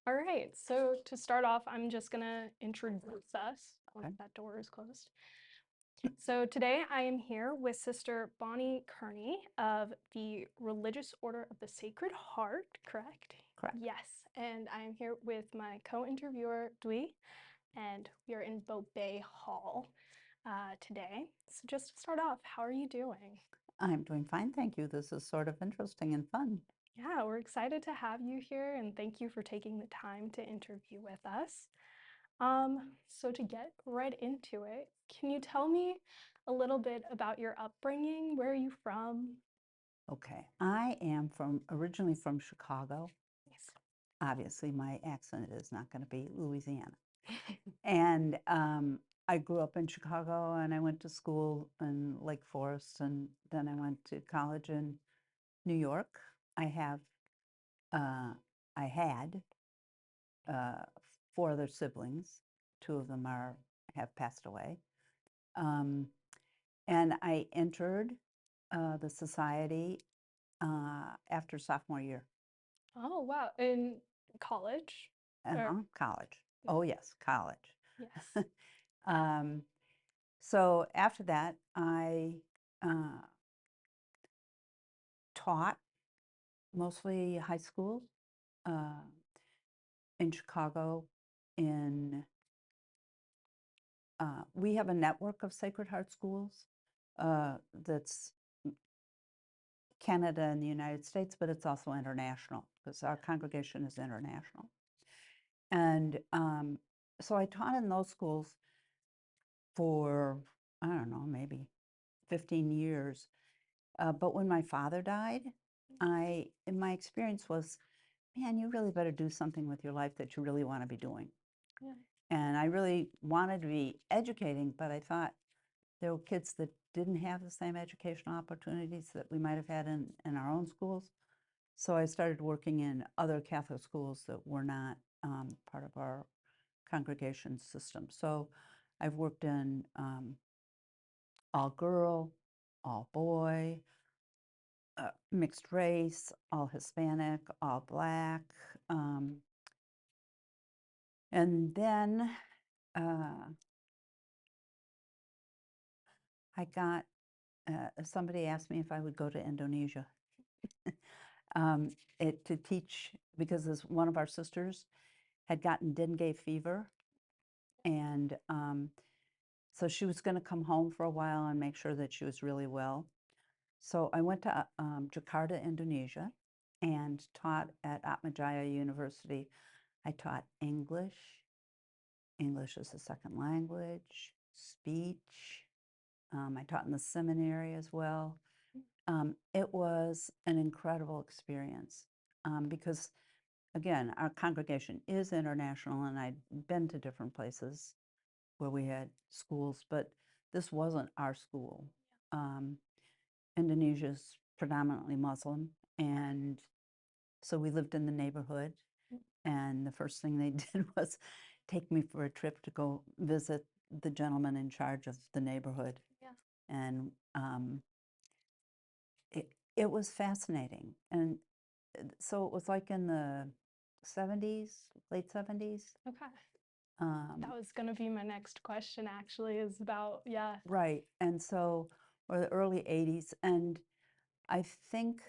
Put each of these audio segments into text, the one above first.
All right, so to start off, I'm just gonna introduce us. Oh, Okay. that door is closed. So today I am here with Sister Bonnie Kearney of the Religious Order of the Sacred Heart, correct? Correct. Yes, and I am here with my co-interviewer, Dwi, and we are in Boat Bay Hall today. So just to start off, how are you doing? I'm doing fine, thank you. This is sort of interesting and fun. Yeah, we're excited to have you here and thank you for taking the time to interview with us. So to get right into it, can you tell me a little bit about your upbringing? Where are you from? Okay. I am originally from Chicago. Nice. Obviously, my accent is not going to be Louisiana. And I grew up in Chicago and I went to school in Lake Forest and then I went to college in New York. I have, uh, I had uh, four other siblings. Two of them have passed away. Um, and I entered the society after sophomore year, Oh, wow. In college? Or college. Oh, yes, college. yes. Um, so after that, I uh, taught mostly high school uh, in Chicago. We have a network of Sacred Heart schools that's Canada and the United States, but it's also international because our congregation is international. And so I taught in those schools for, I don't know, maybe 15 years. But when my father died, my experience was, man, you really better do something with your life that you really want to be doing. Yeah. And I really wanted to be educating, but I thought there were kids that didn't have the same educational opportunities that we might have had in our own schools. So I started working in other Catholic schools that were not part of our congregation system. So I've worked in all girl, all boy, mixed race, all Hispanic, all Black. Um, and then uh, I got somebody asked me if I would go to Indonesia to teach because one of our sisters had gotten dengue fever. And so she was going to come home for a while and make sure that she was really well. So I went to Jakarta, Indonesia, and taught at Atmajaya University. I taught English. English as a second language, speech. I taught in the seminary as well. It was an incredible experience because, again, our congregation is international, and I'd been to different places where we had schools, but this wasn't our school. Um, Indonesia's predominantly Muslim, and so we lived in the neighborhood. And the first thing they did was take me for a trip to go visit the gentleman in charge of the neighborhood. Yeah. And it was fascinating. And so it was like in the 70s, late 70s. Okay. Um, That was gonna be my next question actually, is about, yeah. right. And so, or the early 80s. And I think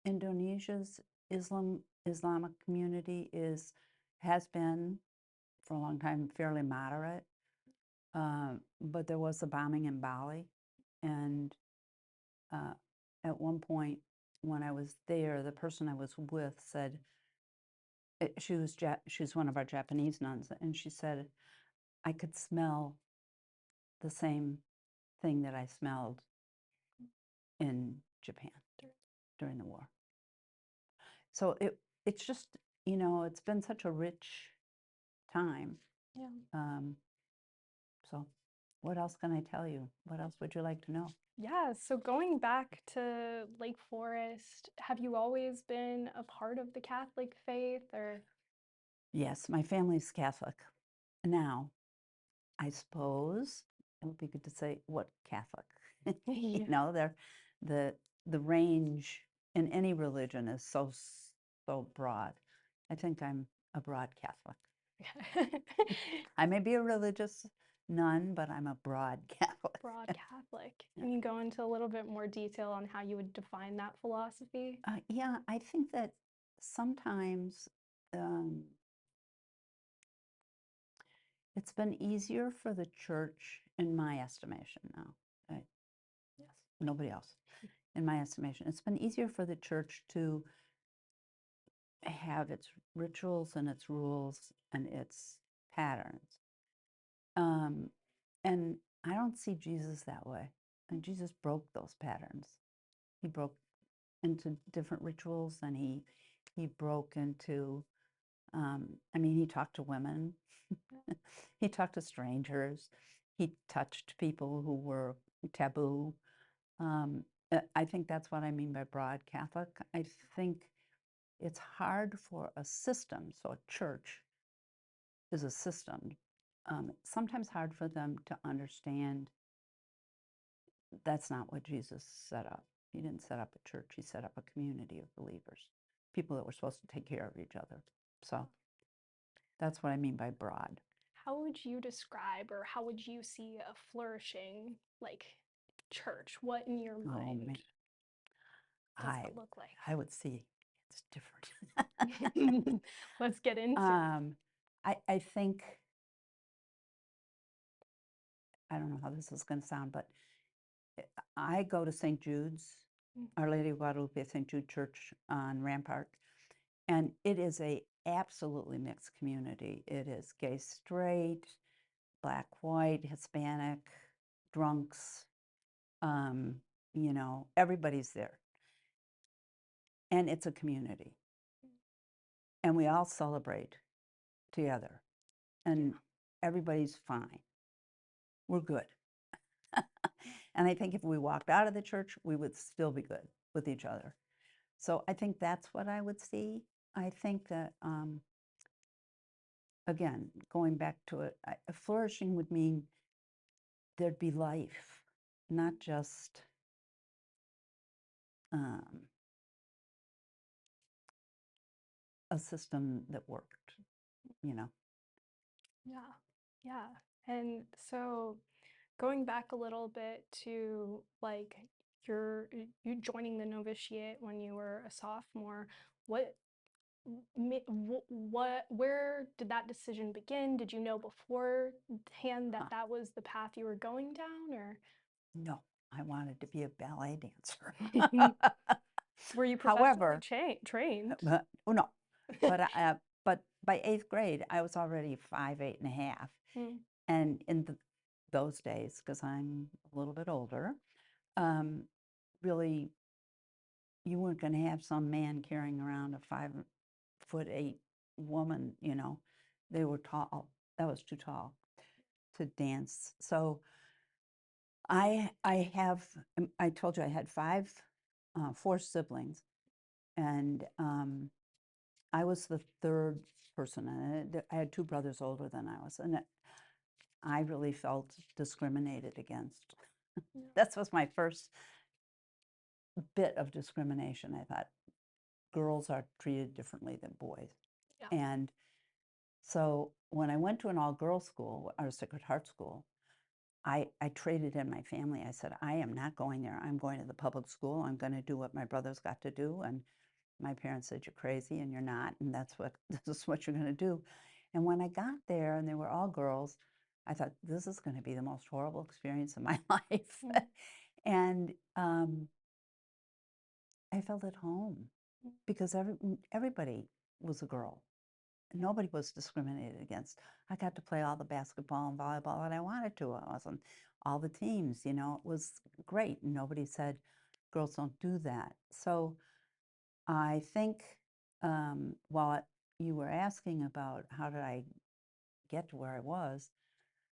Indonesia's Islamic community has been for a long time fairly moderate. But there was a bombing in Bali, and uh, at one point when I was there, the person I was with said she was one of our Japanese nuns, and she said I could smell the same thing that I smelled in Japan during the war. So it's just, it's been such a rich time. Yeah. Um, so what else can I tell you? What else would you like to know? Yeah, so going back to Lake Forest, have you always been a part of the Catholic faith or? Yes, my family's Catholic. Now, I suppose it would be good to say what Catholic. You Yeah. know, the the range in any religion is so broad. I think I'm a broad Catholic. Okay. I may be a religious nun, but I'm a broad Catholic. Broad Catholic. Yeah. Can you go into a little bit more detail on how you would define that philosophy? Yeah, I think that sometimes um, it's been easier for the church, in my estimation now, Yes. nobody else, in my estimation, it's been easier for the church to have its rituals and its rules and its patterns. Um, and I don't see Jesus that way. And Jesus broke those patterns. He broke into different rituals, and he broke into I mean, he talked to women, he talked to strangers, he touched people who were taboo. I think that's what I mean by broad Catholic. I think it's hard for a system, so a church is a system, sometimes hard for them to understand that's not what Jesus set up. He didn't set up a church, he set up a community of believers, people that were supposed to take care of each other. So that's what I mean by broad. How would you describe or how would you see a flourishing like church? What in your Oh mind man, does I that look like? I would see it's different. Let's get into it. um, I think I don't know how this is going to sound, but I go to St. Jude's, Mm. Our Lady of Guadalupe St. Jude Church on Rampart, and it is a absolutely mixed community. It is gay, straight, black, white, Hispanic, drunks, um, everybody's there. And it's a community. And we all celebrate together. And everybody's fine. We're good. And I think if we walked out of the church, we would still be good with each other. So I think that's what I would see. I think that, again, going back to it, flourishing would mean there'd be life, not just um, a system that worked, you know. Yeah. Yeah. And so going back a little bit to like you joining the novitiate when you were a sophomore, what where did that decision begin? Did you know beforehand that Huh. that was the path you were going down, or No, I wanted to be a ballet dancer. were you professionally However, trained? oh no, but by eighth grade, I was already 5'8.5", Mm, and in those days, because I'm a little bit older, um, really, you weren't going to have some man carrying around a 5'8" woman. They were tall. That was too tall to dance. So I told you I had four siblings, and I was the third person. And I had two brothers older than I was, and I really felt discriminated against. yeah, That was my first bit of discrimination. I thought girls are treated differently than boys. yeah, And so when I went to an all-girls school, our Sacred Heart School, I traded in my family. I said, I am not going there. I'm going to the public school. I'm going to do what my brothers got to do. And my parents said, you're crazy and you're not. And this is what you're going to do. And when I got there and they were all girls, I thought, this is going to be the most horrible experience of my life. mm, And I felt at home mm, because everybody was a girl. Nobody was discriminated against. I got to play all the basketball and volleyball that I wanted to. I was on all the teams, it was great. Nobody said girls don't do that. So I think while you were asking about how did I get to where I was,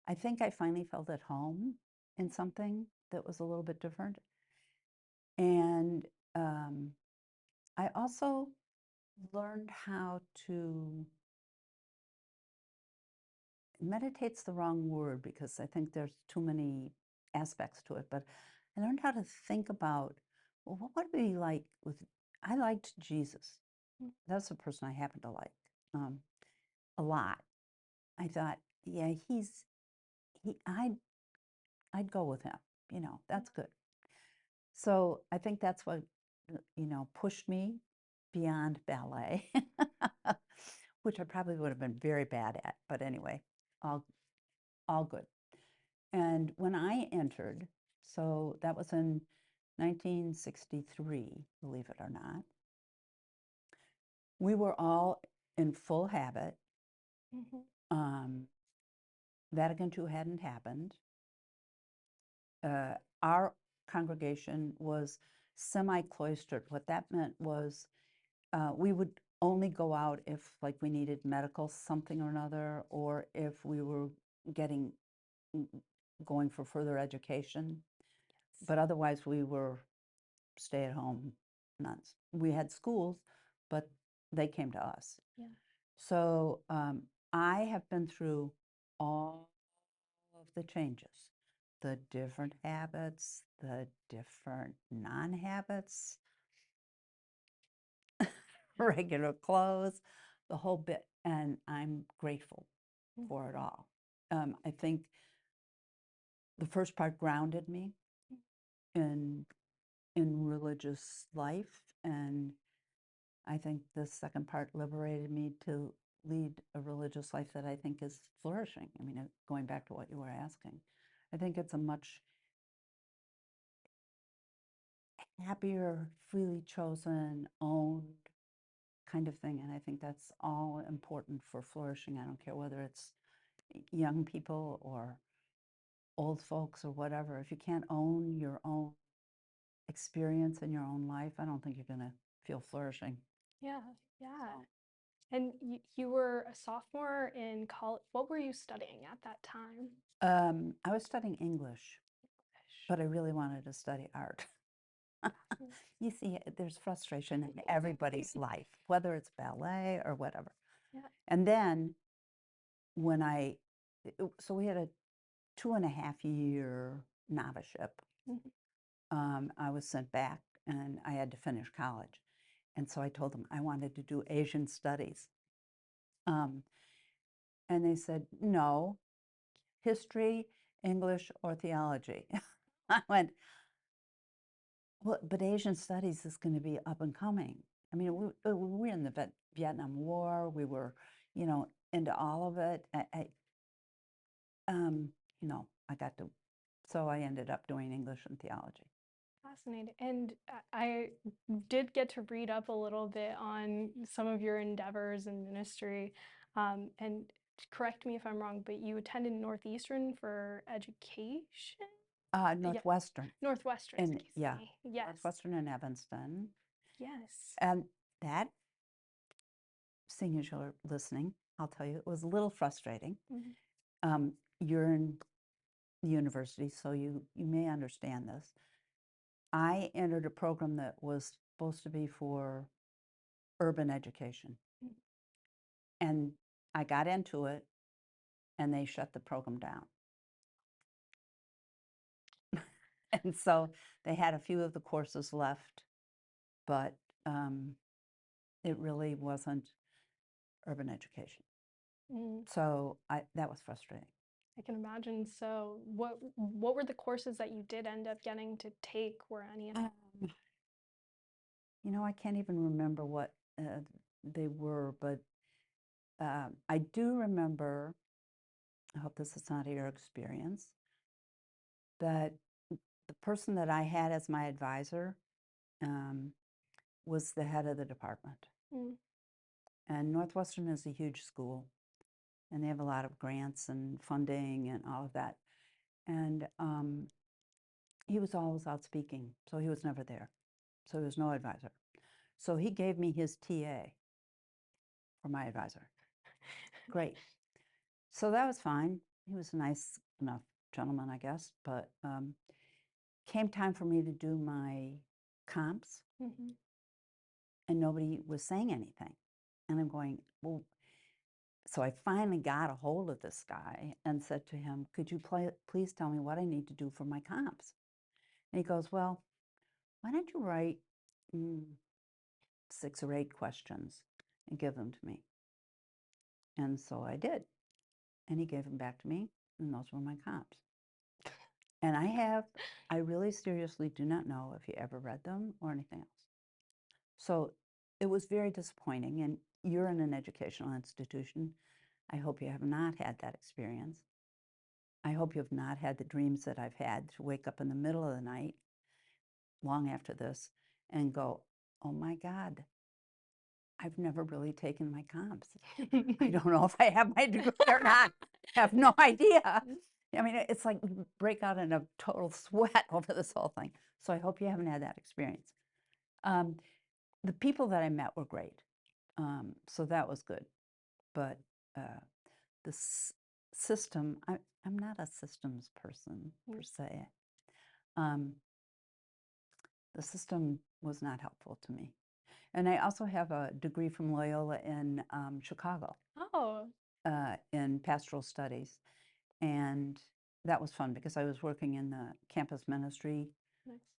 I think I finally felt at home in something that was a little bit different. And I also learned how to meditate's the wrong word because I think there's too many aspects to it, but I learned how to think about, well, what would it be like I liked Jesus. mm, That's the person I happen to like. a lot. I thought, yeah, I'd go with him, Yeah. that's good. So I think that's what, pushed me beyond ballet, which I probably would have been very bad at, but anyway, all, all good. And when I entered, so that was in 1963, believe it or not, we were all in full habit. Mhm. Um, Vatican II hadn't happened. Our congregation was semi-cloistered. What that meant was we would only go out if like we needed medical something or another, or if we were getting going for further education. Yes. But otherwise we were stay-at-home nuns. We had schools, but they came to us. Yeah. So I have been through all of the changes, the different habits, the different non-habits, regular clothes, the whole bit. And I'm grateful Mhm. for it all. I think the first part grounded me in religious life, and I think the second part liberated me to lead a religious life that I think is flourishing. I mean, going back to what you were asking, I think it's a much happier, freely chosen, owned kind of thing. And I think that's all important for flourishing. I don't care whether it's young people or old folks or whatever. If you can't own your own experience in your own life, I don't think you're going to feel flourishing. Yeah. Yeah. So, And you were a sophomore in college. What were you studying at that time? I was studying English, English. but I really wanted to study art. Fascinating. You see, there's frustration in everybody's life, whether it's ballet or whatever. Yeah. And then when so we had a 2.5 year noviceship. Mhm. I was sent back and I had to finish college. And so I told them I wanted to do Asian studies. Um, and they said, no, history, English, or theology. I went, well, but Asian studies is going to be up and coming. I mean, we were in the Vietnam War. We were, into all of it. Um, I got to, so I ended up doing English and theology. Fascinating. And I did get to read up a little bit on some of your endeavors in ministry. And correct me if I'm wrong, but you attended Northeastern for education? Yeah, Northwestern, Northwestern, and excuse yeah, me. Yes. Northwestern in Evanston. Yes. And that, seeing as you're listening, I'll tell you, it was a little frustrating. Mhm. You're in the university, so you may understand this. I entered a program that was supposed to be for urban education. Mhm. And I got into it, and they shut the program down. And so they had a few of the courses left, but it really wasn't urban education. Mm, So that was frustrating. I can imagine. So, what were the courses that you did end up getting to take? Were any of Um, I can't even remember what they were, but I do remember, I hope this is not your experience, that the person that I had as my advisor um, was the head of the department. mm, And Northwestern is a huge school, and they have a lot of grants and funding and all of that. And he was always out speaking, so he was never there. So there was no advisor. So he gave me his TA for my advisor. Great. So that was fine. He was a nice enough gentleman, I guess. But came time for me to do my comps, mhm. and nobody was saying anything. And I'm going, well, so I finally got a hold of this guy and said to him, could you please tell me what I need to do for my comps? And he goes, well, why don't you write 6 or 8 questions and give them to me? And so I did. And he gave them back to me, and those were my comps. And I really seriously do not know if he ever read them or anything else. So it was very disappointing. And you're in an educational institution. I hope you have not had that experience. I hope you have not had the dreams that I've had to wake up in the middle of the night, long after this, and go, oh my God, I've never really taken my comps. I don't know if I have my degree or not. I have no idea. I mean, it's like break out in a total sweat over this whole thing. So I hope you haven't had that experience. The people that I met were great. So that was good. But the system, I'm not a systems person per se. The system was not helpful to me. And I also have a degree from Loyola in Chicago Oh, in pastoral studies. And that was fun because I was working in the campus ministry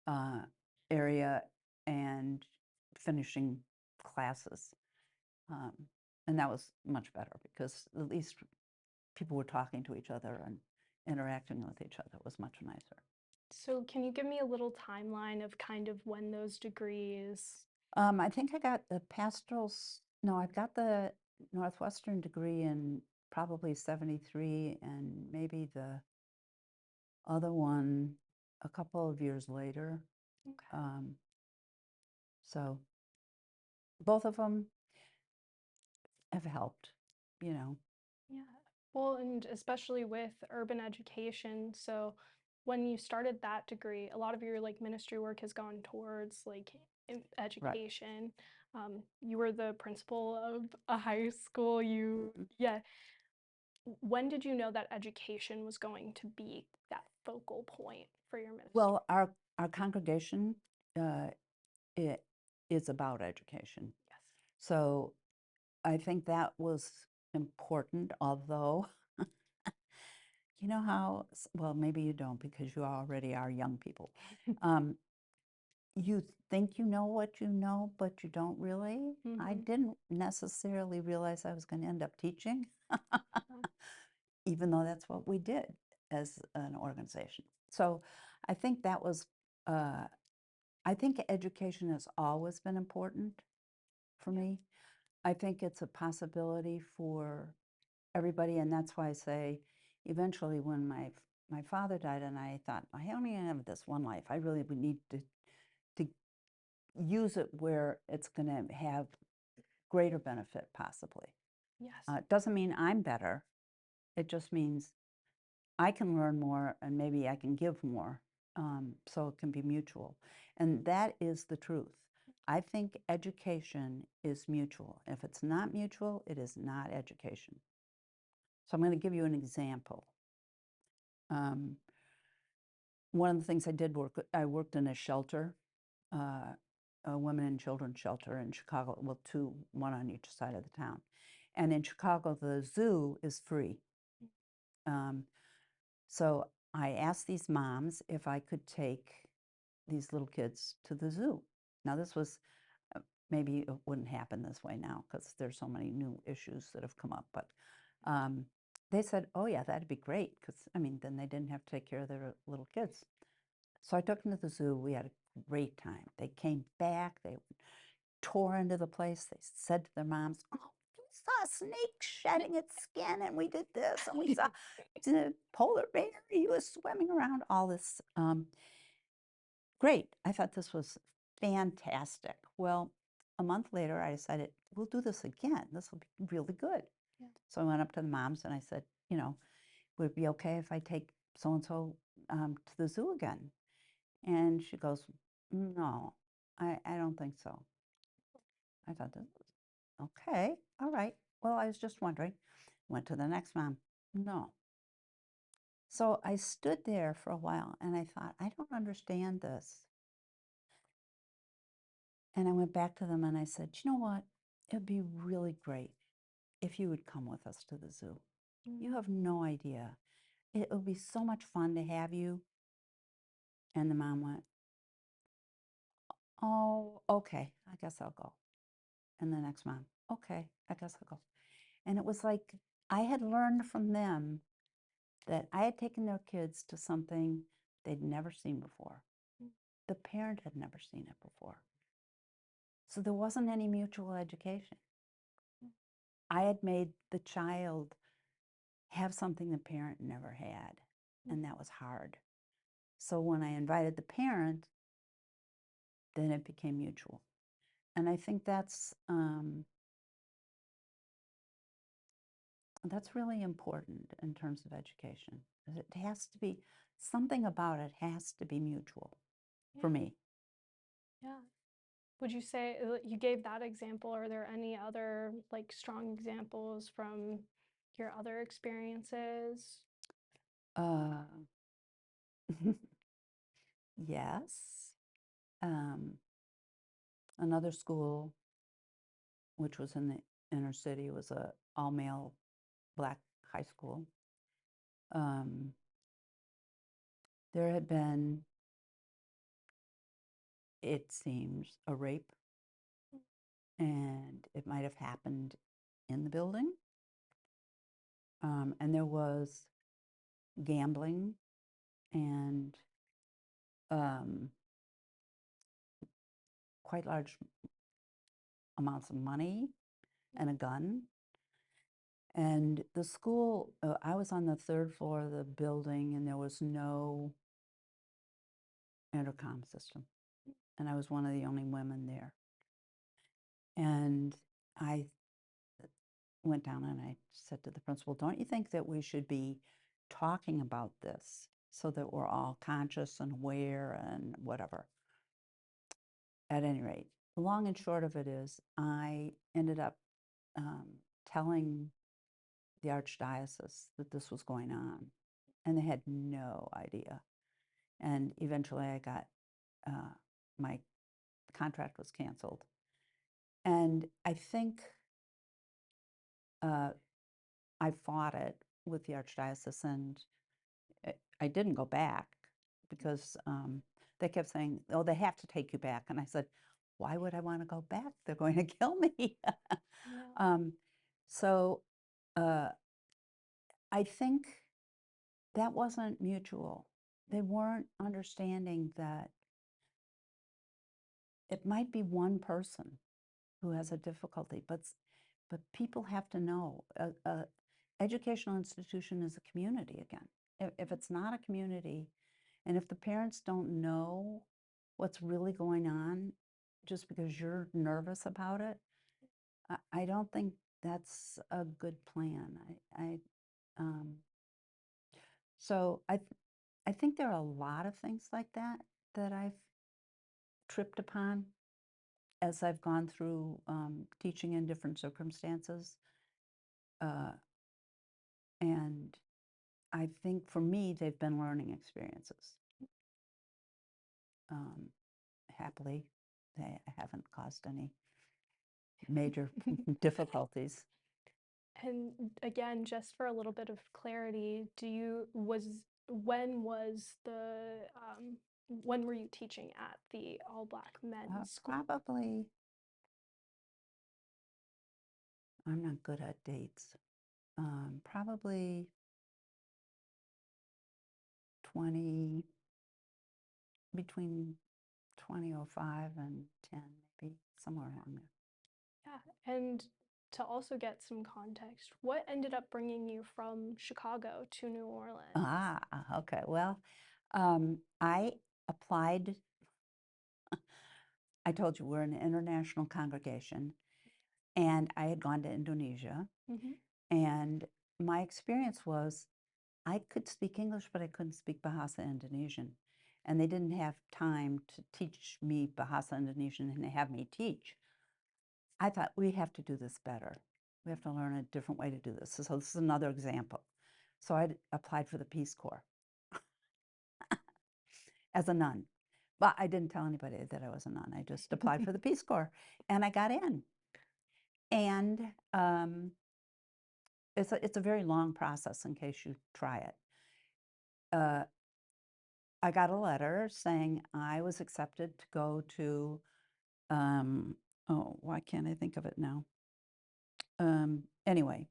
nice. Area and finishing classes. And that was much better because at least people were talking to each other and interacting with each other. It was much nicer. So can you give me a little timeline of kind of when those degrees? I think I got the no, I got the Northwestern degree in probably 73 and maybe the other one a couple of years later. Okay. So both of them have helped, you know. Yeah. Well, and especially with urban education. So when you started that degree, a lot of your like ministry work has gone towards like Right. education. You were the principal of a high school. Yeah. When did you know that education was going to be that focal point for your ministry? Well, our congregation, it is about education. Yes. So I think that was important, although you know how, well, maybe you don't because you already are young people. You think you know what you know, but you don't really. I Mm-hmm. didn't necessarily realize I was going to end up teaching, even though that's what we did as an organization. So I think that was, I think education has always been important for me. I think it's a possibility for everybody, and that's why I say, eventually, when my father died, and I thought, I only have this one life. I really would need to use it where it's going to have greater benefit, possibly. Yes. It doesn't mean I'm better. It just means I can learn more and maybe I can give more. So it can be mutual. And that is the truth. I think education is mutual. If it's not mutual, it is not education. So I'm going to give you an example. Um, one of the things I worked in a shelter, a women and children shelter in Chicago, well, one on each side of the town. And in Chicago, the zoo is free. So I asked these moms if I could take these little kids to the zoo. Now, this was maybe it wouldn't happen this way now because there's so many new issues that have come up. But they said, oh, yeah, that'd be great because, I mean, then they didn't have to take care of their little kids. So I took them to the zoo. We had a great time. They came back. They tore into the place. They said to their moms, oh, we saw a snake shedding its skin, and we did this, and we saw the polar bear. He was swimming around, all this. Great. I thought this was fantastic. Well, a month later, I decided, we'll do this again. This will be really good. Yeah. So I went up to the moms and I said, would it be okay if I take so-and-so to the zoo again? And she goes, no, I don't think so. I thought, okay, all right. Well, I was just wondering. Went to the next mom. No. So I stood there for a while and I thought, I don't understand this. And I went back to them and I said, you know what? It'd be really great if you would come with us to the zoo. You have no idea. It would be so much fun to have you. And the mom went, oh, okay, I guess I'll go. And the next mom, okay, I guess I'll go. And it was like I had learned from them that I had taken their kids to something they'd never seen before. The parent had never seen it before. So there wasn't any mutual education. I had made the child have something the parent never had, and that was hard. So when I invited the parent, then it became mutual. And I think that's really important in terms of education. It has to be, something about it has to be mutual for Yeah. me. Yeah. Would you say you gave that example? Are there any other like strong examples from your other experiences? Uh, yes. Um, Another school, which was in the inner city, was a all-male black high school. Um, there had been, it seems, a rape, and it might have happened in the building. And there was gambling and um, quite large amounts of money and a gun. And the school, I was on the third floor of the building, and there was no intercom system. And I was one of the only women there. And I went down and I said to the principal, don't you think that we should be talking about this so that we're all conscious and aware and whatever? At any rate, the long and short of it is I ended up telling the archdiocese that this was going on, and they had no idea. And eventually I got, my contract was canceled. And I think I fought it with the archdiocese, and I didn't go back because they kept saying, oh, they have to take you back. And I said, why would I want to go back? They're going to kill me. Yeah. um, so uh, I think that wasn't mutual. They weren't understanding that it might be one person who has a difficulty, but people have to know. A educational institution is a community again. If it's not a community, and if the parents don't know what's really going on just because you're nervous about it, I don't think that's a good plan. Um, so I think there are a lot of things like that that I've tripped upon as I've gone through teaching in different circumstances. Uh, and I think for me, they've been learning experiences. Um, Happily, they haven't caused any major difficulties. And again, just for a little bit of clarity, when was when were you teaching at the all black men's school? Probably, I'm not good at dates. Probably 20, between 2005 and 10, maybe somewhere around there. Yeah, and to also get some context, what ended up bringing you from Chicago to New Orleans? Ah, okay. Well, I applied. I told you we're an international congregation, and I had gone to Indonesia. Hmm. And my experience was I could speak English, but I couldn't speak Bahasa Indonesian. And they didn't have time to teach me Bahasa Indonesian and have me teach. I thought we have to do this better. We have to learn a different way to do this. So this is another example. So I applied for the Peace Corps as a nun. But I didn't tell anybody that I was a nun. I just applied for the Peace Corps, and I got in. And it's a very long process in case you try it. I got a letter saying I was accepted to go to, oh, why can't I think of it now? Anyway,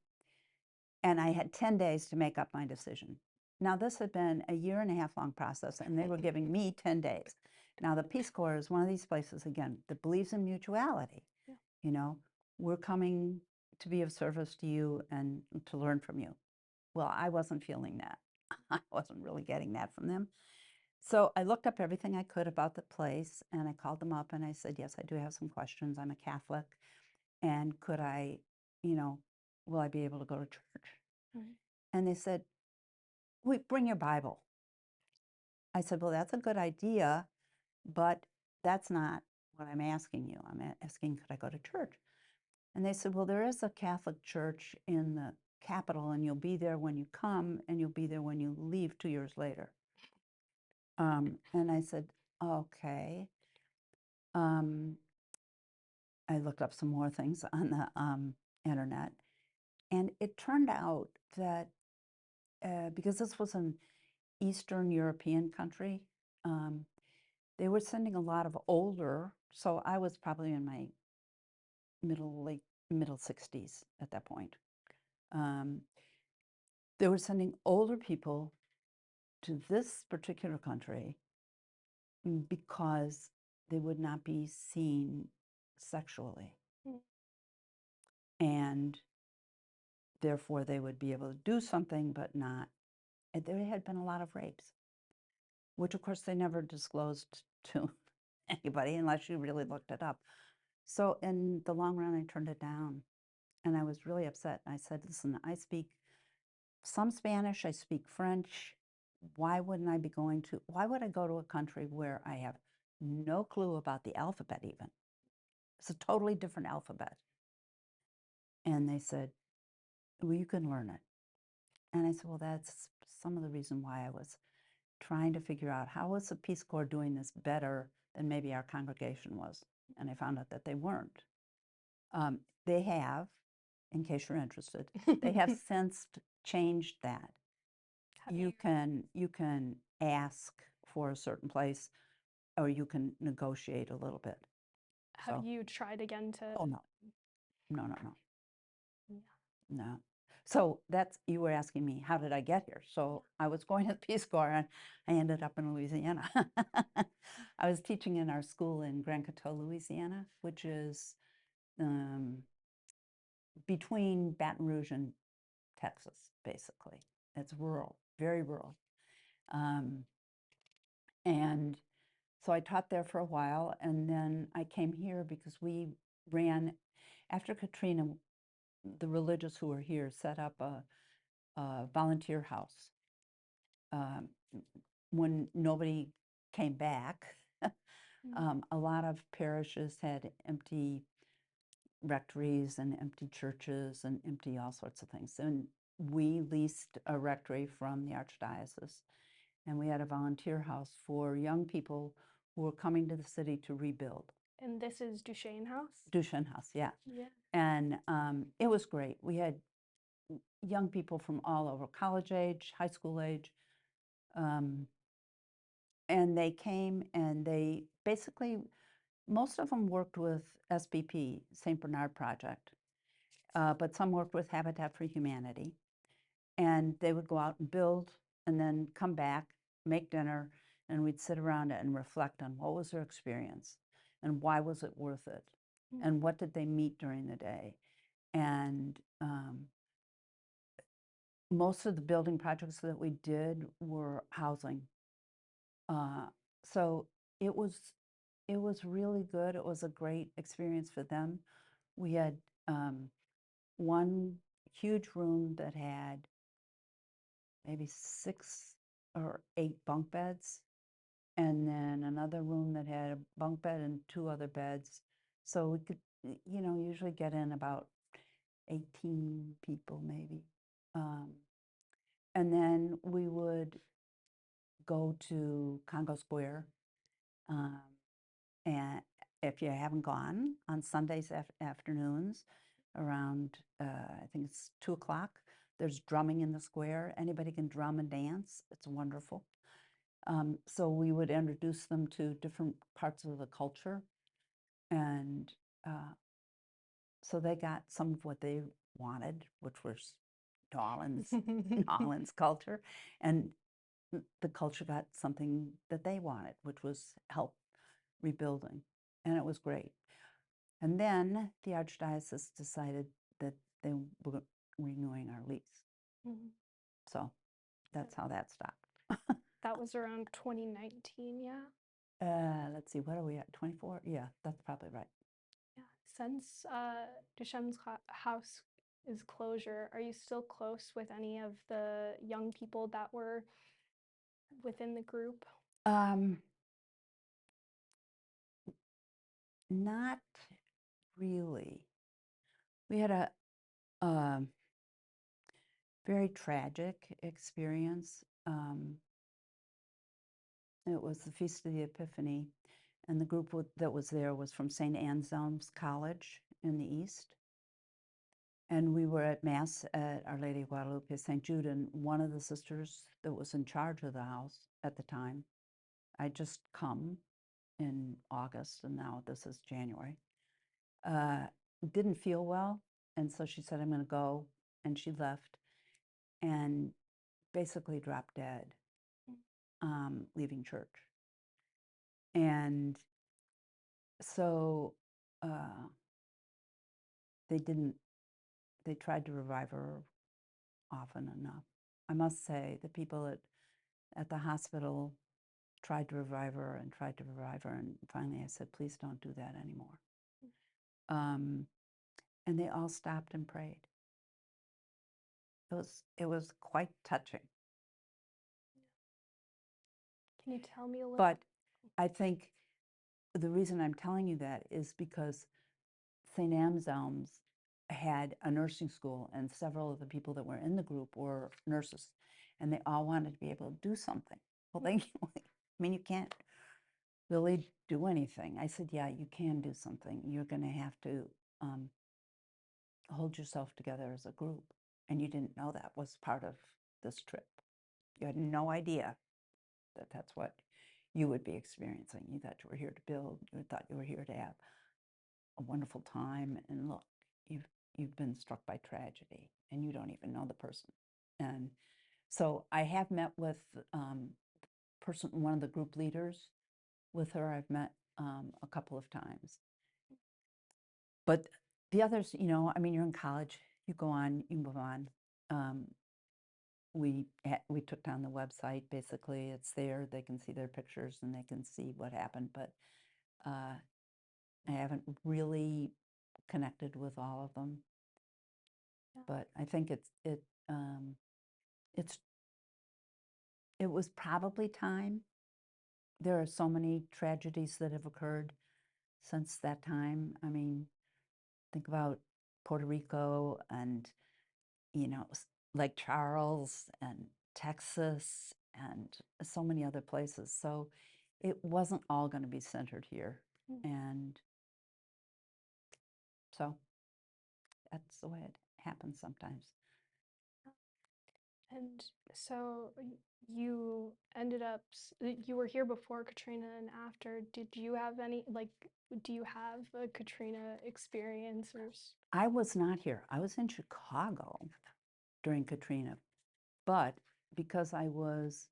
and I had 10 days to make up my decision. Now, this had been a 1.5 year long process, and they were giving me 10 days. Now, the Peace Corps is one of these places, again, that believes in mutuality. Yeah. You know, we're coming to be of service to you and to learn from you. Well, I wasn't feeling that. I wasn't really getting that from them. So I looked up everything I could about the place, and I called them up and I said, yes, I do have some questions. I'm a Catholic, and could I, you know, will I be able to go to church? Right. And they said, bring your Bible. I said, well, that's a good idea, but that's not what I'm asking you. I'm asking, could I go to church? And they said, well, there is a Catholic church in the capital, and you'll be there when you come, and you'll be there when you leave 2 years later. And I said, okay. I looked up some more things on the internet, and it turned out that because this was an Eastern European country, they were sending a lot of older, so I was probably in my middle 60s at that point. They were sending older people to this particular country because they would not be seen sexually. Mm. And therefore they would be able to do something, but not. And there had been a lot of rapes, which of course they never disclosed to anybody unless you really looked it up. So in the long run, I turned it down, and I was really upset. I said, listen, I speak some Spanish, I speak French. Why would I go to a country where I have no clue about the alphabet even? It's a totally different alphabet. And they said, well, you can learn it. And I said, well, that's some of the reason why I was trying to figure out how was the Peace Corps doing this better than maybe our congregation was. And I found out that they weren't. They have, in case you're interested, they have since changed that. You can ask for a certain place, or you can negotiate a little bit. Have So, you tried again to? oh no, no, no, no, Yeah. no. So you were asking me, how did I get here? So I was going to the Peace Corps, and I ended up in Louisiana. I was teaching in our school in Grand Coteau, Louisiana, which is between Baton Rouge and Texas, basically. It's rural, very rural. And so I taught there for a while, and then I came here because we ran, after Katrina, the religious who were here set up a volunteer house. When nobody came back, a lot of parishes had empty rectories and empty churches and empty all sorts of things. And we leased a rectory from the Archdiocese, and we had a volunteer house for young people who were coming to the city to rebuild. And this is Duchesne House? Duchesne House, yeah. Yeah. And it was great. We had young people from all over, college age, high school age. And they came, and they basically, most of them worked with SBP, St. Bernard Project, but some worked with Habitat for Humanity. And they would go out and build and then come back, make dinner, and we'd sit around and reflect on what was their experience and why was it worth it, and what did they meet during the day. And most of the building projects that we did were housing. So it was really good. It was a great experience for them. We had one huge room that had maybe 6 or 8 bunk beds, and then another room that had a bunk bed and 2 other beds. So we could, usually get in about 18 people maybe. And then we would go to Congo Square. And if you haven't gone, on Sundays afternoons around, I think it's 2 o'clock, there's drumming in the square. Anybody can drum and dance. It's wonderful. So we would introduce them to different parts of the culture. And so they got some of what they wanted, which was New Orleans, New Orleans culture, and the culture got something that they wanted, which was help rebuilding, and it was great. And then the Archdiocese decided that they were renewing our lease. Mhm. So that's how that stopped. That was around 2019, yeah? Let's see, what are we at? 24? Yeah, that's probably right. Yeah. Since Duchenne's house is closure, are you still close with any of the young people that were within the group? Um, Not really. We had a um, very tragic experience. It was the Feast of the Epiphany, and the group that was there was from St. Anselm's College in the East. And we were at Mass at Our Lady of Guadalupe, St. Jude, and one of the sisters that was in charge of the house at the time, I'd just come in August, and now this is January, uh, didn't feel well. And so she said, I'm going to go. And she left and basically dropped dead, leaving church. And so they didn't, they tried to revive her often enough. I must say, the people at the hospital tried to revive her and tried to revive her. And finally I said, please don't do that anymore. And they all stopped and prayed. It was quite touching. Can you tell me a little? But I think the reason I'm telling you that is because St. Anselm's had a nursing school, and several of the people that were in the group were nurses, and they all wanted to be able to do something. Well, I mean, you can't really do anything. I said, yeah, you can do something. You're going to have to hold yourself together as a group. And you didn't know that was part of this trip. You had no idea that that's what you would be experiencing. You thought you were here to build. You thought you were here to have a wonderful time. And look, you've been struck by tragedy, and you don't even know the person. And so I have met with one of the group leaders with her. I've met a couple of times. But the others, I mean, you're in college, you go on, you move on. We took down the website. Basically, it's there. They can see their pictures and they can see what happened. But I haven't really connected with all of them. Yeah. But I think it was probably time. There are so many tragedies that have occurred since that time. I mean, think about Puerto Rico and, Lake Charles and Texas and so many other places. So it wasn't all going to be centered here. And so that's the way it happens sometimes. And so you ended up, you were here before Katrina and after. Did you have any, do you have a Katrina experience or? I was not here. I was in Chicago during Katrina, but because I was,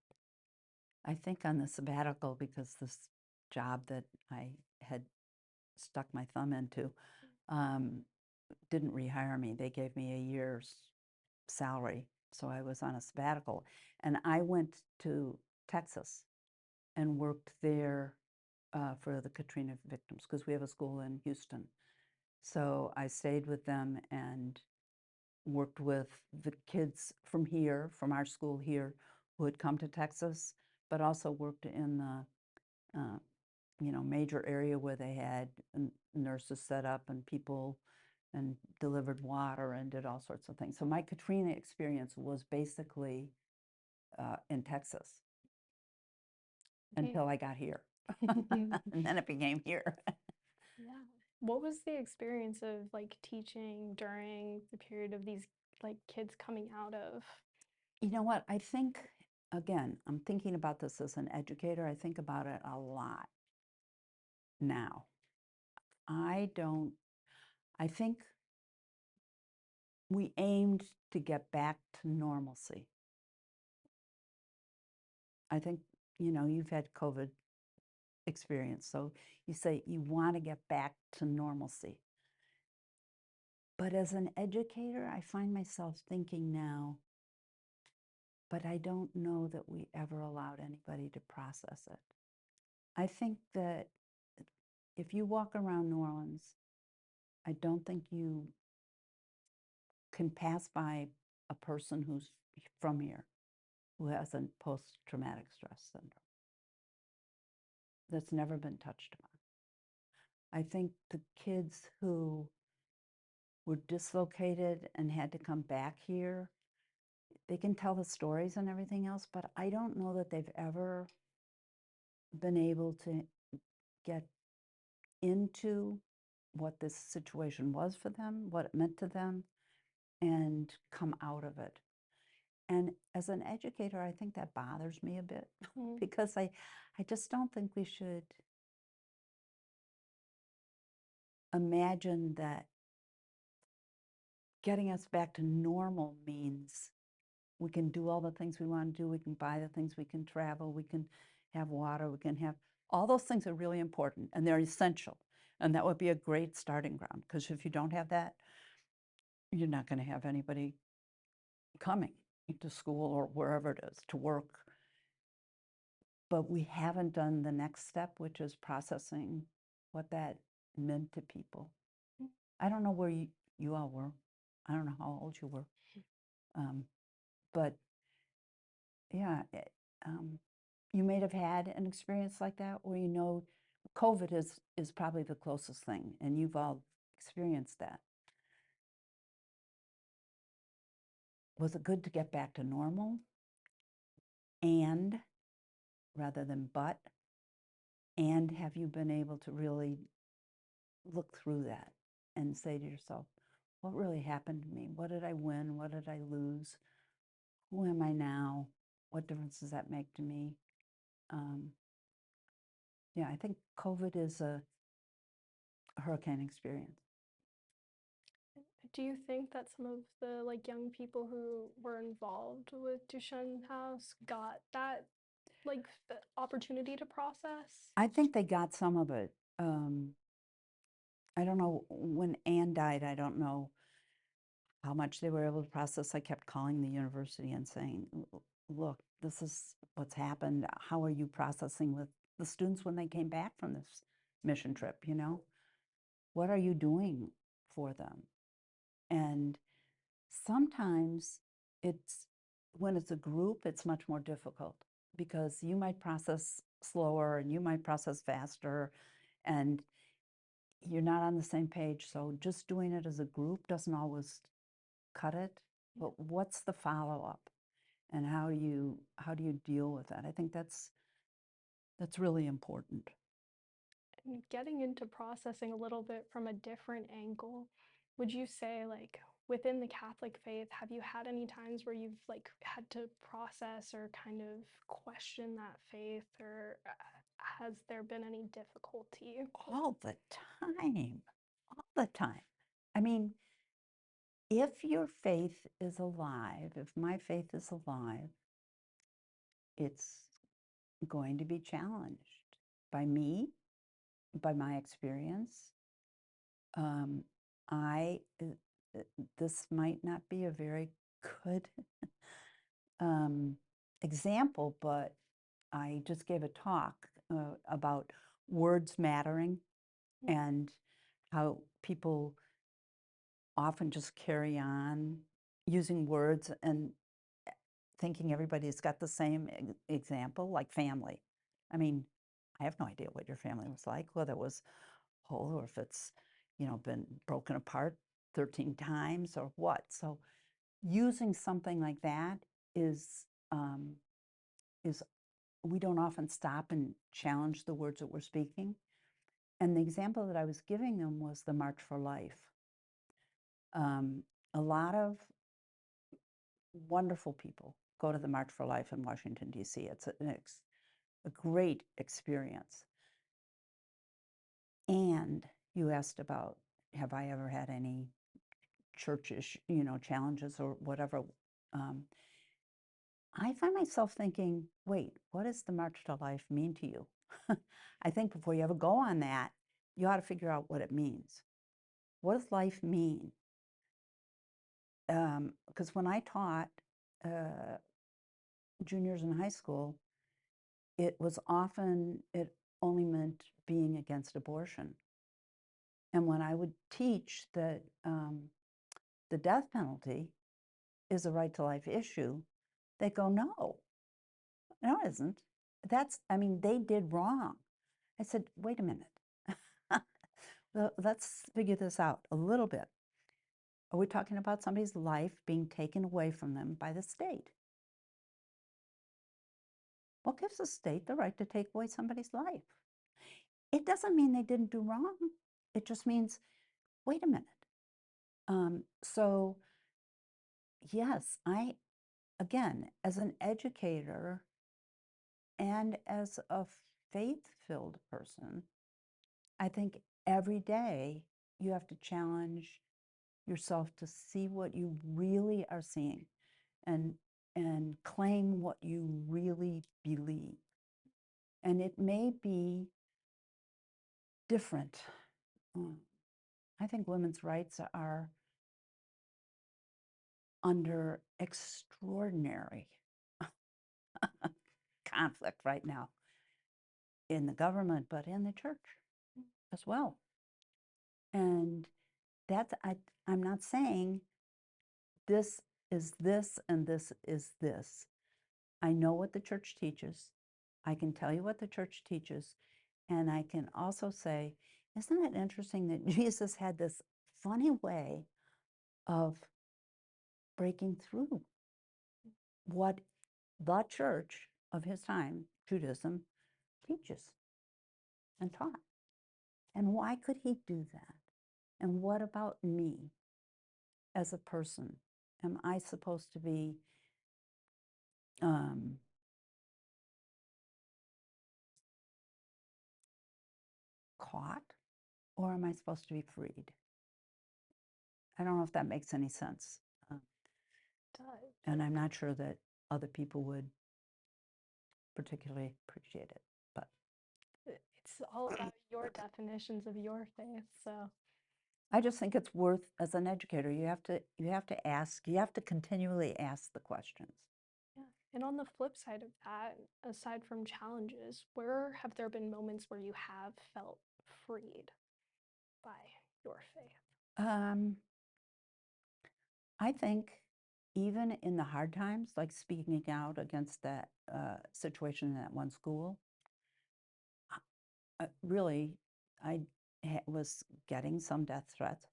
I think, on the sabbatical, because this job that I had stuck my thumb into didn't rehire me. They gave me a year's salary. So I was on a sabbatical. And I went to Texas and worked there for the Katrina victims, because we have a school in Houston. So I stayed with them and worked with the kids from here, from our school here, who had come to Texas, but also worked in the major area where they had nurses set up and people and delivered water and did all sorts of things. So my Katrina experience was basically in Texas until I got here. And then it became here. Yeah. What was the experience of teaching during the period of these kids coming out of? You know what? I think, again, I'm thinking about this as an educator. I think about it a lot now. I think we aimed to get back to normalcy. I think, you've had COVID experience, so you say you want to get back to normalcy. But as an educator, I find myself thinking now, but I don't know that we ever allowed anybody to process it. I think that if you walk around New Orleans, I don't think you can pass by a person who's from here who has a post-traumatic stress syndrome. That's never been touched upon. I think the kids who were dislocated and had to come back here, they can tell the stories and everything else, but I don't know that they've ever been able to get into what this situation was for them, what it meant to them, and come out of it. And as an educator, I think that bothers me a bit Mm. because I just don't think we should imagine that getting us back to normal means we can do all the things we want to do, we can buy the things, we can travel, we can have water, we can have all those things are really important and they're essential. And that would be a great starting ground because if you don't have that, you're not going to have anybody coming to school or wherever it is to work. But we haven't done the next step, which is processing what that meant to people. I don't know where you all were. I don't know how old you were. But yeah, you may have had an experience like that where COVID is probably the closest thing, and you've all experienced that. Was it good to get back to normal? And rather than but, and have you been able to really look through that and say to yourself, what really happened to me? What did I win? What did I lose? Who am I now? What difference does that make to me? Yeah, I think COVID is a hurricane experience. Do you think that some of the young people who were involved with Duchenne House got that the opportunity to process? I think they got some of it. I don't know, when Anne died, I don't know how much they were able to process. I kept calling the university and saying, look, this is what's happened. How are you processing with the students when they came back from this mission trip, What are you doing for them? And sometimes when it's a group, it's much more difficult because you might process slower and you might process faster and you're not on the same page. So just doing it as a group doesn't always cut it. But what's the follow-up and how do you deal with that? I think that's really important. And getting into processing a little bit from a different angle, would you say within the Catholic faith, have you had any times where you've had to process or kind of question that faith, or has there been any difficulty? All the time, all the time. I mean, if your faith is alive, if my faith is alive, it's going to be challenged by me, by my experience. I this might not be a very good example, but I just gave a talk about words mattering and how people often just carry on using words and thinking everybody's got the same example, like family. I mean, I have no idea what your family was like, whether it was whole or if it's, been broken apart 13 times or what. So using something like that is we don't often stop and challenge the words that we're speaking. And the example that I was giving them was the March for Life. A lot of wonderful people go to the March for Life in Washington, D.C. It's a great experience. And you asked about, have I ever had any challenges or whatever. Um, I find myself thinking, wait, what does the March to Life mean to you? I think before you ever go on that, you ought to figure out what it means. What does life mean? Because when I taught juniors in high school, it only meant being against abortion. And when I would teach that the death penalty is a right to life issue, they go, no, it isn't. They did wrong. I said, wait a minute. Well, let's figure this out a little bit. Are we talking about somebody's life being taken away from them by the state? What gives the state the right to take away somebody's life? It doesn't mean they didn't do wrong. It just means, wait a minute. So yes, again, as an educator and as a faith-filled person, I think every day you have to challenge yourself to see what you really are seeing and claim what you really believe. And it may be different. I think women's rights are under extraordinary conflict right now in the government, but in the church as well. And I'm not saying this is this and this is this. I know what the church teaches. I can tell you what the church teaches. And I can also say, isn't it interesting that Jesus had this funny way of breaking through what the church of his time, Judaism, teaches and taught? And why could he do that? And what about me as a person? Am I supposed to be caught, or am I supposed to be freed? I don't know if that makes any sense. And I'm not sure that other people would particularly appreciate it, but It's all about your definitions of your faith. So I just think it's worth, as an educator, you have to continually ask the questions. yeah. And on the flip side of that, aside from challenges, where have there been moments where you have felt freed by your faith? I think even in the hard times, like speaking out against that situation in that one school, really, I was getting some death threats.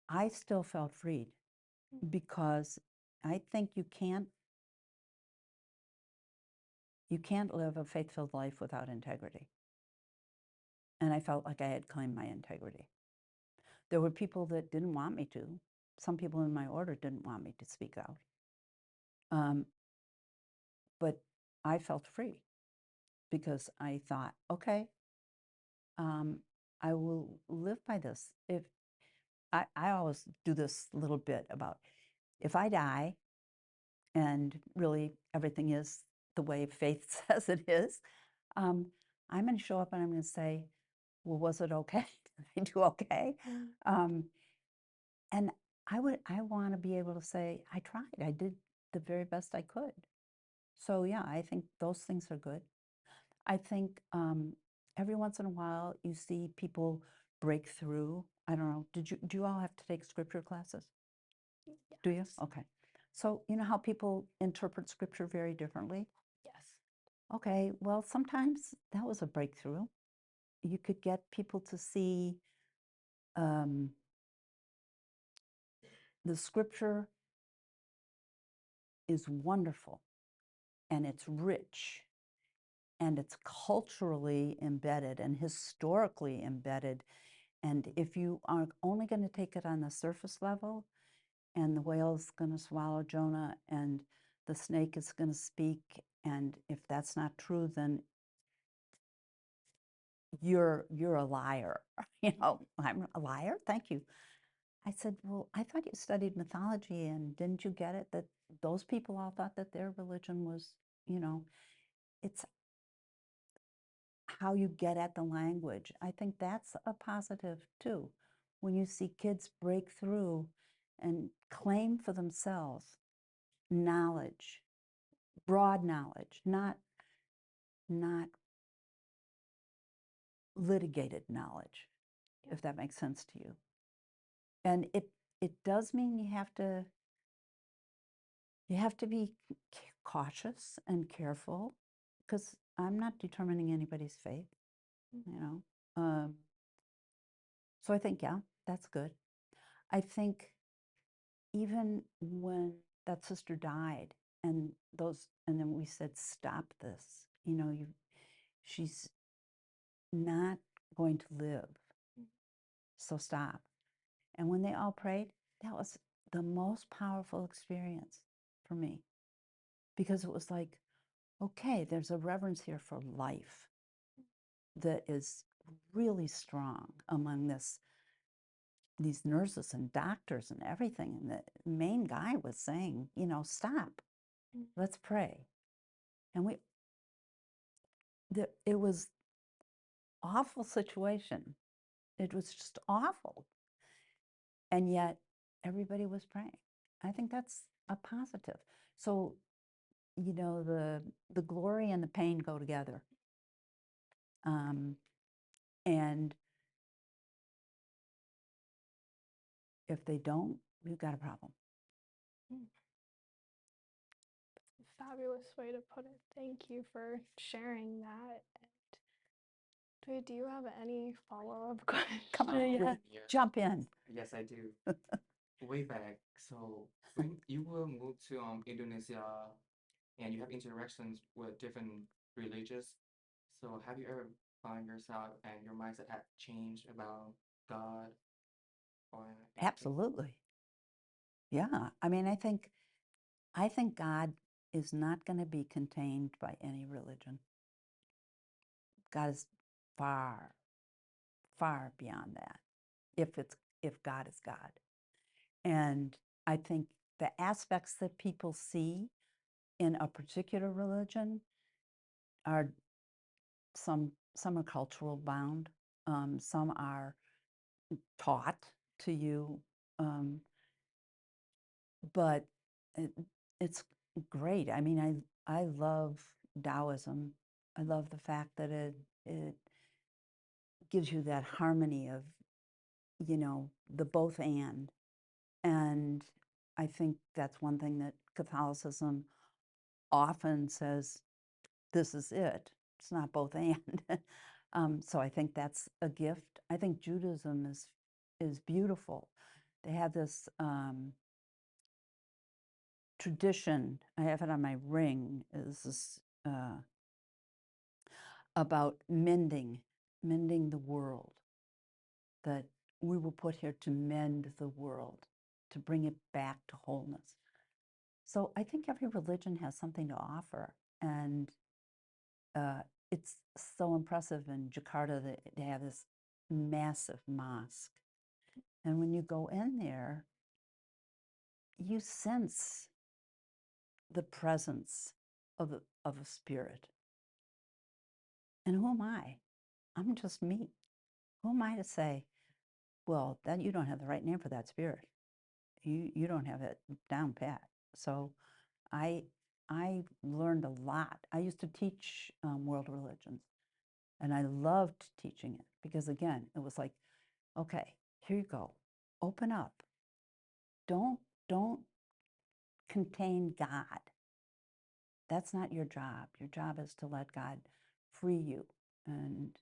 I still felt freed because I think you can't live a faith-filled life without integrity. And I felt like I had claimed my integrity. There were people that didn't want me to. Some people in my order didn't want me to speak out. But I felt free because I thought, okay, I will live by this. If I always do this little bit about, if I die and really everything is the way faith says it is, I'm going to show up and I'm going to say, well, was it okay? Did I do okay? And I want to be able to say, I tried. I did the very best I could. So yeah, I think those things are good. I think every once in a while you see people break through. I don't know. Do you all have to take scripture classes? Do you? Yes. Okay. So you know how people interpret scripture very differently? Yes. Okay, well, sometimes that was a breakthrough. You could get people to see the scripture is wonderful and it's rich and it's culturally embedded and historically embedded. And if you are only going to take it on the surface level, and the whale's going to swallow Jonah and the snake is going to speak, and if that's not true, then you're a liar. I'm a liar. Thank you. I said, well, I thought you studied mythology, and didn't you get it that those people all thought that their religion was, you know, it's how you get at the language. I think that's a positive too. When you see kids break through and claim for themselves knowledge, broad knowledge, not litigated knowledge, Yeah. if that makes sense to you. And it does mean you have to be cautious and careful, because I'm not determining anybody's faith, you know. So I think, yeah, that's good. I think even when that sister died, and then we said, stop this, she's not going to live, so stop. And when they all prayed, that was the most powerful experience for me, because it was like, okay, there's a reverence here for life that is really strong among these nurses and doctors and everything. And the main guy was saying, stop, let's pray. And it was awful situation. It was just awful. And yet everybody was praying. I think that's a positive. So, the glory and the pain go together. And if they don't, we've got a problem. Fabulous way to put it. Thank you for sharing that. And do you have any follow-up question? Come on, Yeah. jump in. Yes, I do. Way back, so when you will move to Indonesia and you have interactions with different religions, so have you ever found yourself and your mindset had changed about God or anything? Absolutely. Yeah. I mean, I think God is not going to be contained by any religion. God is far, far beyond that, if God is God. And I think the aspects that people see in a particular religion are some are cultural bound, some are taught to you, but it's great. I mean, I love Taoism. I love the fact that it gives you that harmony of, the both and. And I think that's one thing that Catholicism often says, this is it. It's not both and. So I think that's a gift. I think Judaism is beautiful. They have this tradition. I have it on my ring. Is this about mending the world? That we were put here to mend the world, to bring it back to wholeness. So I think every religion has something to offer, and it's so impressive in Jakarta that they have this massive mosque. And when you go in there, you sense the presence of a spirit. And who am I? I'm just me. Who am I to say, well, then you don't have the right name for that spirit. You don't have it down pat. So I learned a lot. I used to teach world religions, and I loved teaching it because, again, it was like, okay, here you go, open up. Don't contain God. That's not your job. Your job is to let God free you, and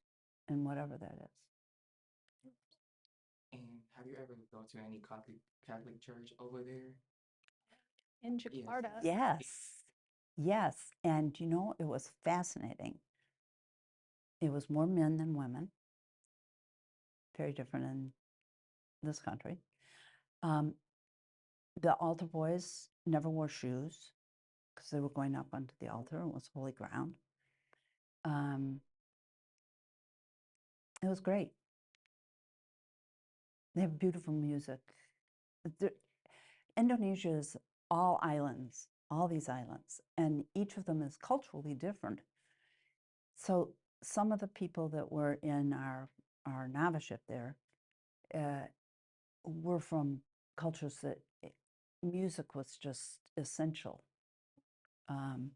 whatever that is. And have you ever go to any Catholic church over there? In Yes. Jakarta. Yes. And it was fascinating. It was more men than women. Very different in this country. The altar boys never wore shoes because they were going up onto the altar. It was holy ground. It was great. They have beautiful music. there, Indonesia is all islands, all these islands, and each of them is culturally different. So some of the people that were in our noviship there uh, were from cultures that music was just essential. Um,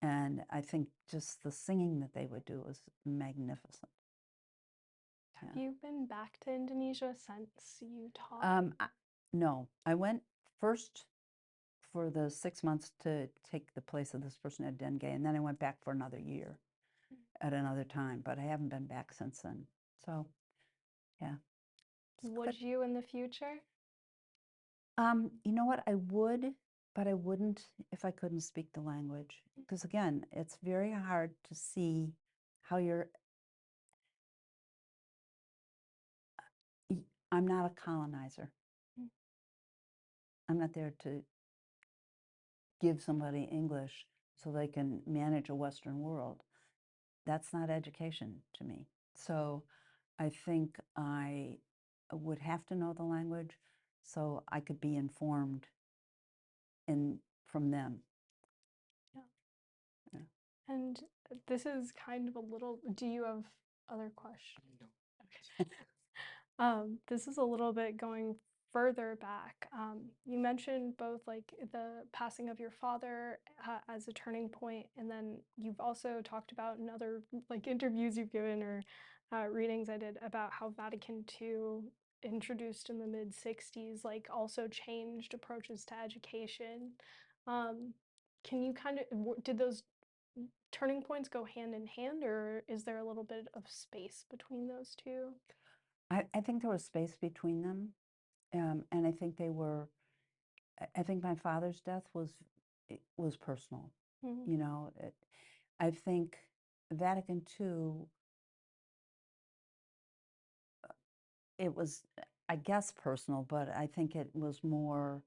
and I think just the singing that they would do was magnificent. Have you been back to Indonesia since you taught? No, I went first for the 6 months to take the place of this person at dengue, and then I went back for another year at another time, but I haven't been back since then. So, yeah. Would you in the future? You know what? I would, but I wouldn't if I couldn't speak the language. Because again, it's very hard to see how I'm not a colonizer. I'm not there to give somebody English so they can manage a Western world. That's not education to me. So I think I would have to know the language so I could be informed from them. Yeah. Yeah. And this is kind of a little, do you have other questions? No. Okay. This is a little bit going further back. You mentioned both like the passing of your father as a turning point, and then you've also talked about in other like interviews you've given or readings I did about how Vatican II, introduced in the mid 60s, like also changed approaches to education. Can you kind of, did those turning points go hand in hand, or is there a little bit of space between those two? I think there was space between them, and I think they were. I think my father's death was personal. Mhm. You know, I think Vatican II, it was, I guess, personal, but I think it was more.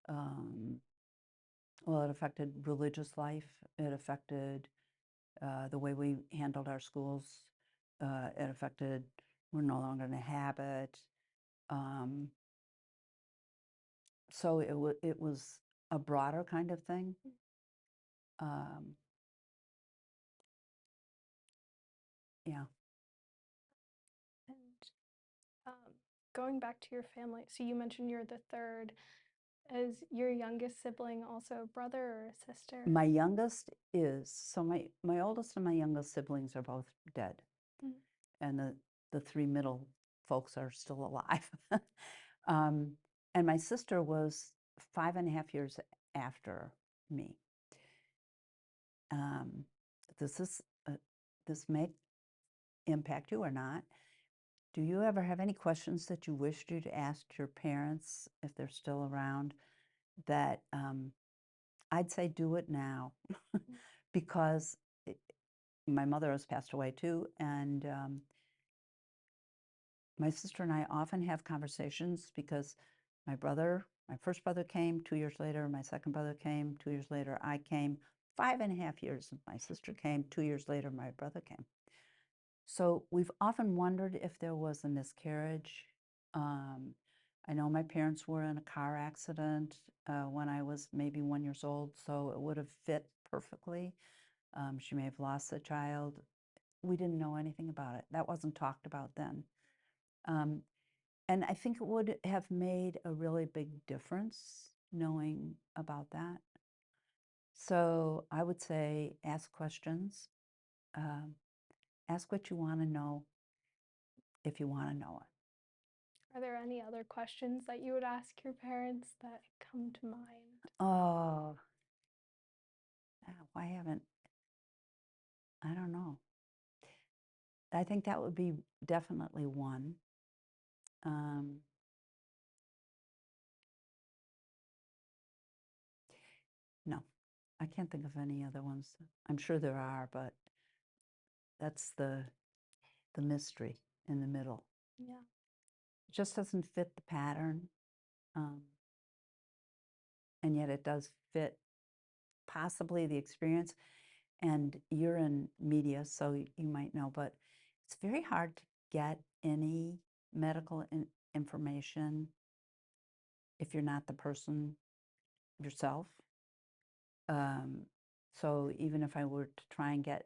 Well, it affected religious life. It affected the way we handled our schools. It affected, we're no longer in a habit. So it was a broader kind of thing. Yeah. And going back to your family, so you mentioned you're the third. Is your youngest sibling also a brother or a sister? My youngest is, so my oldest and my youngest siblings are both dead. Mm. And the three middle folks are still alive. And my sister was 5.5 years after me. This is this may impact you or not. Do you ever have any questions that you wished you to ask your parents if they're still around? That I'd say do it now, because my mother has passed away too, and my sister and I often have conversations because my first brother came 2 years later, my second brother came 2 years later, I came 5.5 years, my sister came 2 years later, my brother came. So we've often wondered if there was a miscarriage. I know my parents were in a car accident when I was maybe 1 year old, so it would have fit perfectly. She may have lost the child. We didn't know anything about it. That wasn't talked about then. And I think it would have made a really big difference knowing about that. So I would say ask questions. Ask what you want to know if you want to know it. Are there any other questions that you would ask your parents that come to mind? Oh, why haven't, I don't know. I think that would be definitely one. No, I can't think of any other ones. I'm sure there are, but that's the mystery in the middle. Yeah. It just doesn't fit the pattern. And yet it does fit possibly the experience. And you're in media, so you might know, but it's very hard to get any medical information if you're not the person yourself. So even if I were to try and get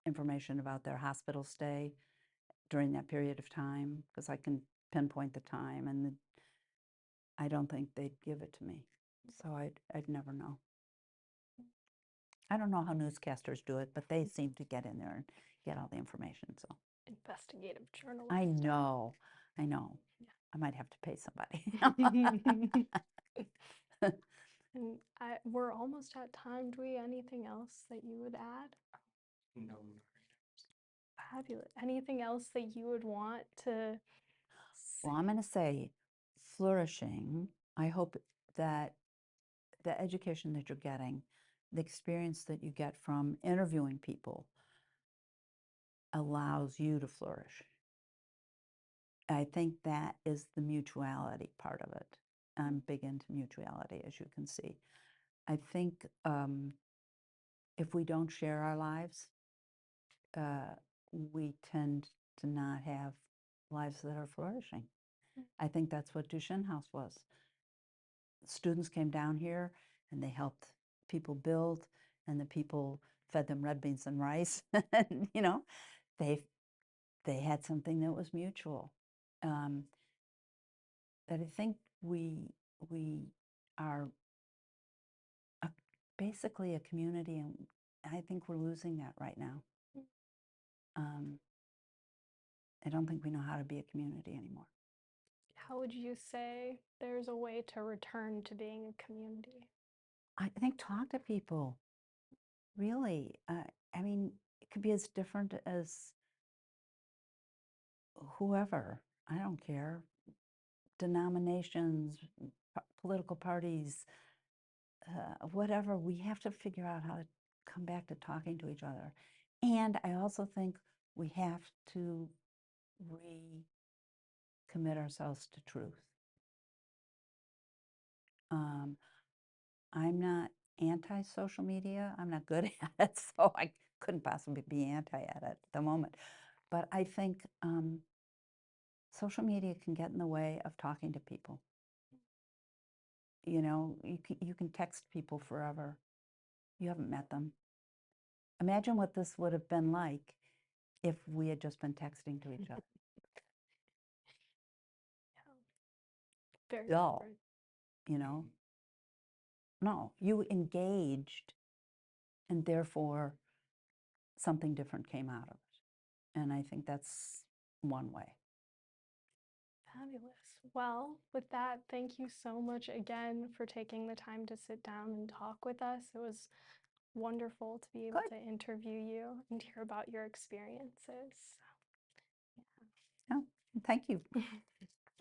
information about their hospital stay during that period of time, because I can pinpoint the time, and I don't think they'd give it to me. So I'd never know. I don't know how newscasters do it, but they seem to get in there and get all the information. So Investigative journalism. I know. Yeah. I might have to pay somebody. And we're almost at time. Dwee, anything else that you would add? No. Fabulous. Anything else that you would want to Well, I'm going to say flourishing. I hope that the education that you're getting, the experience that you get from interviewing people, allows you to flourish. I think that is the mutuality part of it. I'm big into mutuality, as you can see. I think if we don't share our lives, we tend to not have lives that are flourishing. I think that's what Duchenne House was. Students came down here and they helped people build, and the people fed them red beans and rice. And, you know, they had something that was mutual. That I think we are basically a community, and I think we're losing that right now. I don't think we know how to be a community anymore. How would you say there's a way to return to being a community? I think talk to people. Really, I mean, it could be as different as whoever. I don't care. Denominations, political parties, whatever. We have to figure out how to come back to talking to each other. And I also think we have to recommit ourselves to truth. I'm not anti-social media. I'm not good at it, so I couldn't possibly be anti at it at the moment. But I think social media can get in the way of talking to people. You know, you can text people forever. You haven't met them. Imagine what this would have been like if we had just been texting to each other. Very Dull, different. you know? No, you engaged, and therefore something different came out of it. And I think that's one way. Fabulous. Well, with that, thank you so much again for taking the time to sit down and talk with us. It was wonderful to be able Good. to interview you and hear about your experiences. Yeah, thank you.